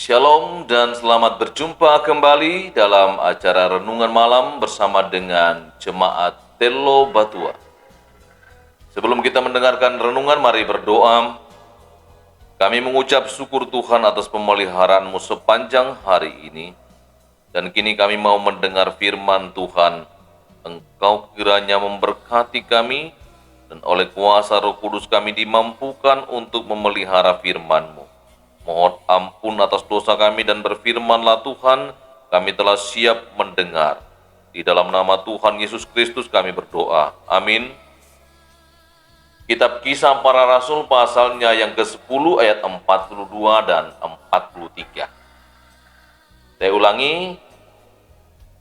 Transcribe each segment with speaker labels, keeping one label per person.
Speaker 1: Shalom dan selamat berjumpa kembali dalam acara Renungan Malam bersama dengan Jemaat Telo Batua. Sebelum kita mendengarkan renungan, mari berdoa. Kami mengucap syukur Tuhan atas pemeliharaan-Mu sepanjang hari ini. Dan kini kami mau mendengar firman Tuhan. Engkau kiranya memberkati kami, dan oleh kuasa Roh Kudus kami dimampukan untuk memelihara firman-Mu. Mohon ampun atas dosa kami dan berfirmanlah Tuhan, kami telah siap mendengar. Di dalam nama Tuhan Yesus Kristus kami berdoa. Amin. Kitab Kisah Para Rasul pasalnya yang ke-10 ayat 42 dan 43. Saya ulangi,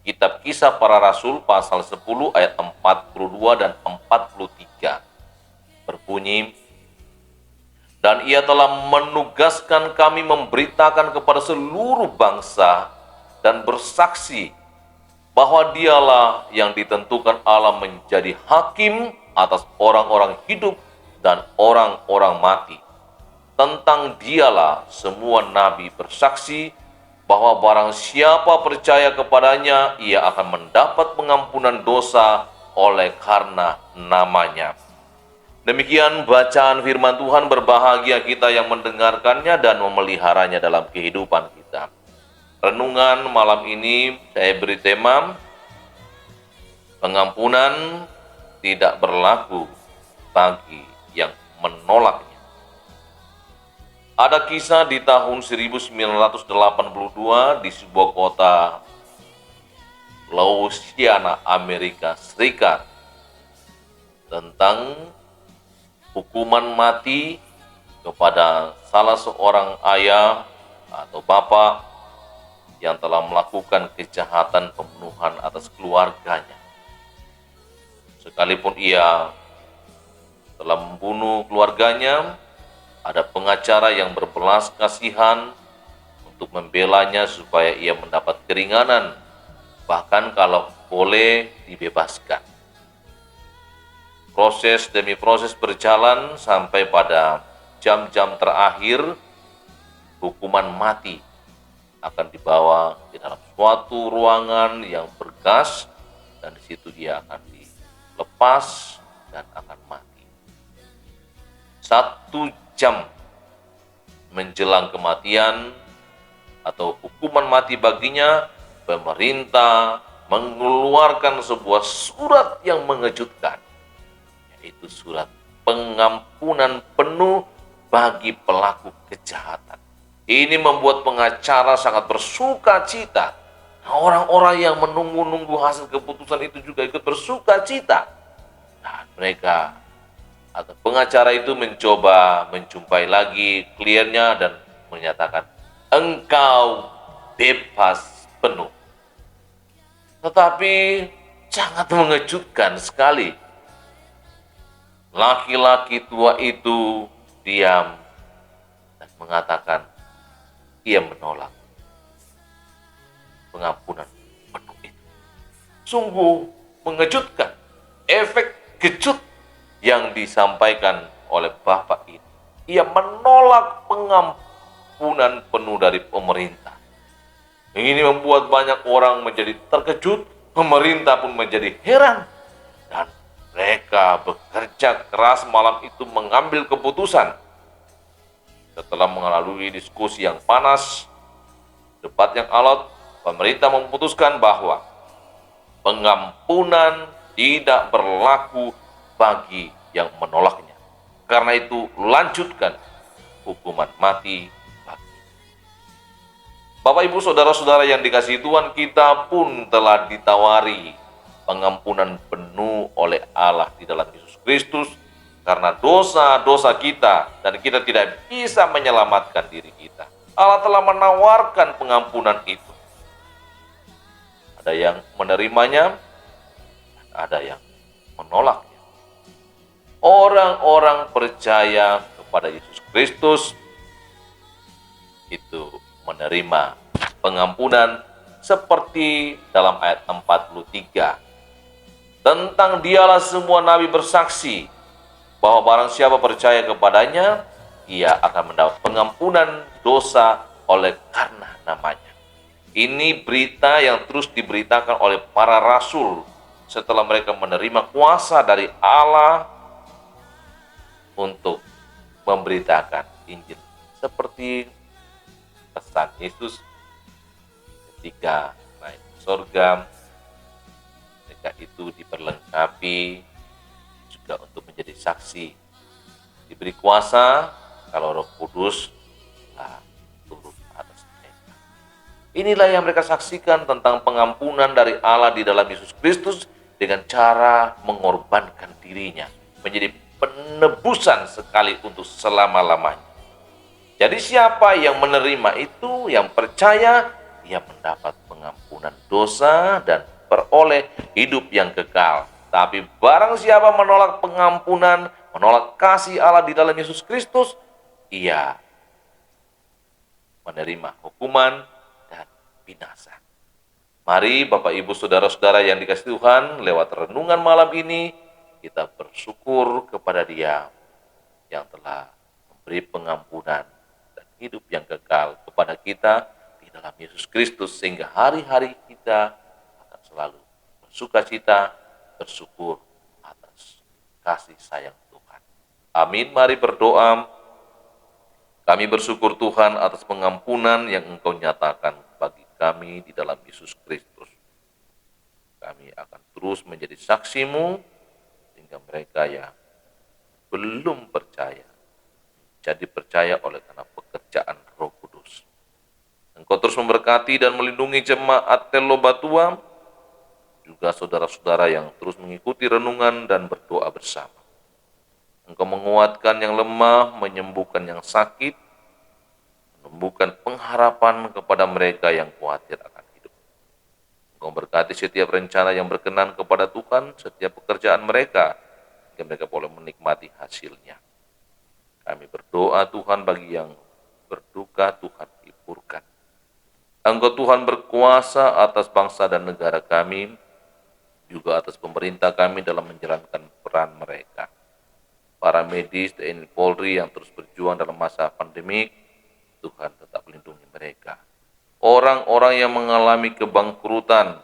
Speaker 1: Kitab Kisah Para Rasul pasal 10 ayat 42 dan 43. Berbunyi, dan ia telah menugaskan kami memberitakan kepada seluruh bangsa dan bersaksi bahwa dialah yang ditentukan Allah menjadi hakim atas orang-orang hidup dan orang-orang mati. Tentang dialah semua nabi bersaksi bahwa barang siapa percaya kepadanya, ia akan mendapat pengampunan dosa oleh karena namanya. Demikian bacaan firman Tuhan, berbahagia kita yang mendengarkannya dan memeliharanya dalam kehidupan kita. Renungan malam ini saya beri tema, pengampunan tidak berlaku bagi yang menolaknya. Ada kisah di tahun 1982 di sebuah kota Louisiana, Amerika Serikat, tentang hukuman mati kepada salah seorang ayah atau bapak yang telah melakukan kejahatan pembunuhan atas keluarganya. Sekalipun ia telah membunuh keluarganya, ada pengacara yang berbelas kasihan untuk membelanya supaya ia mendapat keringanan, bahkan kalau boleh dibebaskan. Proses demi proses berjalan sampai pada jam-jam terakhir, hukuman mati akan dibawa di dalam suatu ruangan yang bergas, dan di situ dia akan dilepas dan akan mati. 1 jam menjelang kematian atau hukuman mati baginya, pemerintah mengeluarkan sebuah surat yang mengejutkan, yaitu surat pengampunan penuh bagi pelaku kejahatan. Ini membuat pengacara sangat bersuka cita. Nah, orang-orang yang menunggu-nunggu hasil keputusan itu juga ikut bersuka cita. Nah, mereka atau pengacara itu mencoba menjumpai lagi kliennya dan menyatakan, engkau bebas penuh. Tetapi sangat mengejutkan sekali. Laki-laki tua itu diam dan mengatakan ia menolak pengampunan penuh itu. Sungguh mengejutkan efek kejut yang disampaikan oleh bapak ini. Ia menolak pengampunan penuh dari pemerintah. Ini membuat banyak orang menjadi terkejut, pemerintah pun menjadi heran. Dan mereka bekerja keras malam itu mengambil keputusan. Setelah melalui diskusi yang panas, debat yang alot, pemerintah memutuskan bahwa pengampunan tidak berlaku bagi yang menolaknya. Karena itu, lanjutkan hukuman mati bagi. Bapak, Ibu, Saudara-saudara yang dikasihi Tuhan, kita pun telah ditawari pengampunan penuh oleh Allah di dalam Yesus Kristus karena dosa-dosa kita, dan kita tidak bisa menyelamatkan diri kita. Allah telah menawarkan pengampunan itu. Ada yang menerimanya, dan ada yang menolaknya. Orang-orang percaya kepada Yesus Kristus itu menerima pengampunan seperti dalam ayat 43. Tentang dialah semua nabi bersaksi bahwa barang siapa percaya kepadanya, ia akan mendapat pengampunan dosa oleh karena namanya. Ini berita yang terus diberitakan oleh para rasul setelah mereka menerima kuasa dari Allah untuk memberitakan Injil. Seperti pesan Yesus ketika naik ke surga, mereka itu diperlengkapi juga untuk menjadi saksi, diberi kuasa kalau Roh Kudus turun atas mereka. Inilah yang mereka saksikan tentang pengampunan dari Allah di dalam Yesus Kristus dengan cara mengorbankan dirinya menjadi penebusan sekali untuk selama-lamanya. Jadi siapa yang menerima itu, yang percaya, dia mendapat pengampunan dosa dan beroleh hidup yang kekal. Tapi barang siapa menolak pengampunan, menolak kasih Allah di dalam Yesus Kristus, ia menerima hukuman dan binasa. Mari Bapak Ibu Saudara-saudara yang dikasihi Tuhan, lewat renungan malam ini, kita bersyukur kepada Dia yang telah memberi pengampunan dan hidup yang kekal kepada kita di dalam Yesus Kristus, sehingga hari-hari kita akan selalu bersukacita, bersyukur atas kasih sayang Tuhan. Amin. Mari berdoa. Kami bersyukur Tuhan atas pengampunan yang Engkau nyatakan bagi kami di dalam Yesus Kristus. Kami akan terus menjadi saksi-Mu sehingga mereka yang belum percaya jadi percaya oleh karena pekerjaan Roh Kudus. Engkau terus memberkati dan melindungi jemaat Telo Batua, juga saudara-saudara yang terus mengikuti renungan dan berdoa bersama. Engkau menguatkan yang lemah, menyembuhkan yang sakit, menumbuhkan pengharapan kepada mereka yang khawatir akan hidup. Engkau berkati setiap rencana yang berkenan kepada Tuhan, setiap pekerjaan mereka, sehingga mereka boleh menikmati hasilnya. Kami berdoa Tuhan bagi yang berduka, Tuhan hiburkan. Engkau Tuhan berkuasa atas bangsa dan negara kami, juga atas pemerintah kami dalam menjalankan peran mereka. Para medis, TNI Polri yang terus berjuang dalam masa pandemik, Tuhan tetap lindungi mereka. Orang-orang yang mengalami kebangkrutan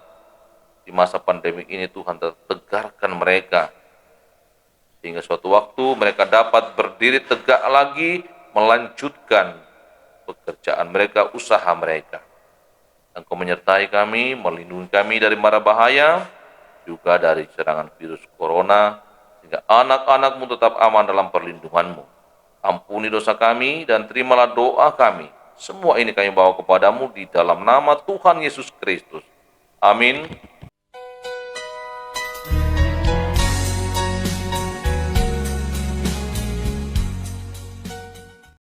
Speaker 1: di masa pandemik ini, Tuhan tetap tegarkan mereka, sehingga suatu waktu mereka dapat berdiri tegak lagi, melanjutkan pekerjaan mereka, usaha mereka. Engkau menyertai kami, melindungi kami dari mara bahaya, juga dari serangan virus corona, sehingga anak-anak-Mu tetap aman dalam perlindungan-Mu. Ampuni dosa kami dan terimalah doa kami. Semua ini kami bawa kepadamu di dalam nama Tuhan Yesus Kristus. Amin.